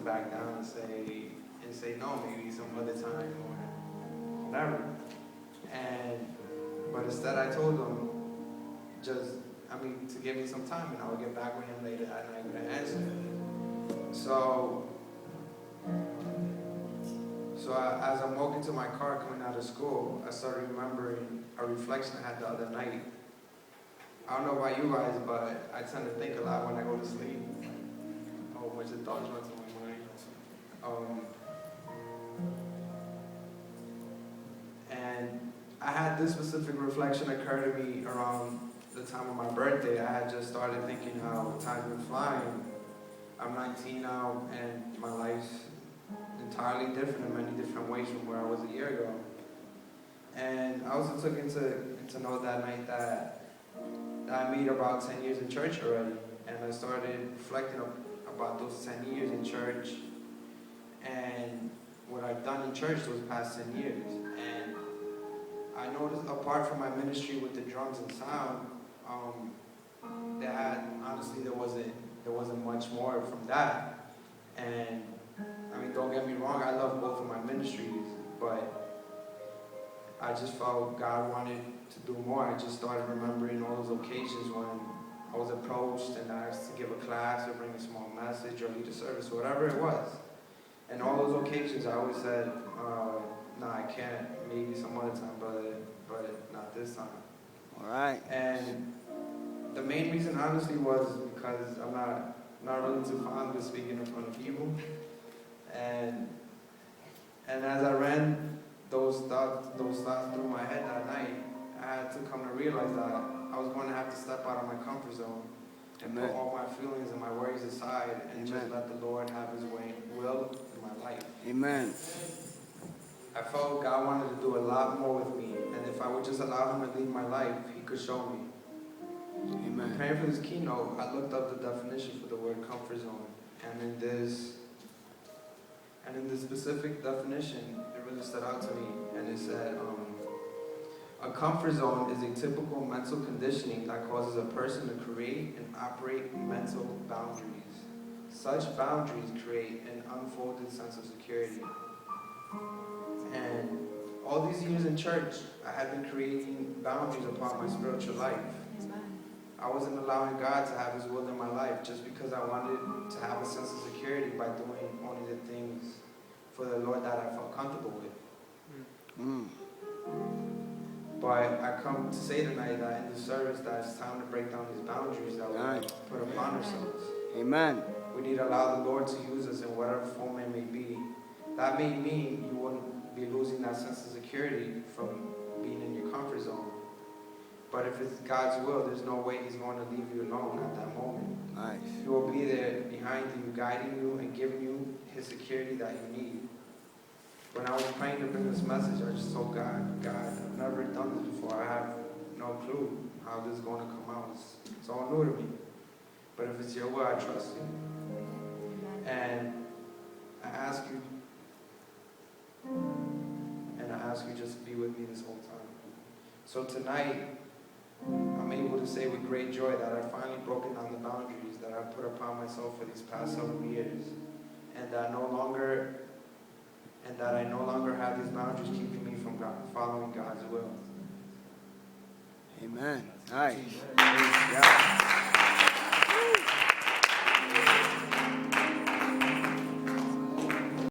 back down and say no, maybe some other time or whatever. But instead I told him to give me some time, and I would get back with him later that night with an answer. So as I'm walking to my car coming out of school, I started remembering a reflection I had the other night. I don't know about you guys, but I tend to think a lot when I go to sleep. A whole bunch of thoughts run through my mind. And I had this specific reflection occur to me around the time of my birthday. I had just started thinking how time's been flying. I'm 19 now, and my life's entirely different in many different ways from where I was a year ago. And I also took into note that night that I made about 10 years in church already, and I started reflecting about those 10 years in church and what I've done in church those past 10 years. And I noticed, apart from my ministry with the drums and sound, there wasn't much more from that. And don't get me wrong, I love both of my ministries, but I just felt God wanted to do more. I just started remembering all those occasions when I was approached and asked to give a class or bring a small message or lead a service, whatever it was. And all those occasions I always said, no, I can't, maybe some other time, but not this time. All right. And the main reason, honestly, was because I'm not really too fond of speaking in front of people. And as I ran those thoughts through my head that night, I had to come to realize that I was going to have to step out of my comfort zone and put all my feelings and my worries aside and just let the Lord have His will in my life. Amen. I felt God wanted to do a lot more with me, and if I would just allow Him to lead my life, He could show me. Amen. Preparing for this keynote, I looked up the definition for the word comfort zone, and in this specific definition, it really stood out to me, and it said, a comfort zone is a typical mental conditioning that causes a person to create and operate mental boundaries. Such boundaries create an unfolded sense of security. And all these years in church, I had been creating boundaries upon my spiritual life. I wasn't allowing God to have His will in my life just because I wanted to have a sense of security by doing only the things for the Lord that I felt comfortable with. But I come to say tonight that in the service that it's time to break down these boundaries that we put upon ourselves. Amen. We need to allow the Lord to use us in whatever form it may be. That may mean you wouldn't be losing that sense of security from being in your comfort zone. But if it's God's will, there's no way He's going to leave you alone at that moment. Nice. He will be there behind you, guiding you and giving you His security that you need. When I was praying to bring this message, I just told God, I've never done this before. I have no clue how this is going to come out. It's all new to me. But if it's your will, I trust you. And I ask you just to be with me this whole time. So tonight, I'm able to say with great joy that I've finally broken down the boundaries that I've put upon myself for these past several years. And that I no longer have these boundaries keeping me from following God's will. Amen. Nice. Yeah.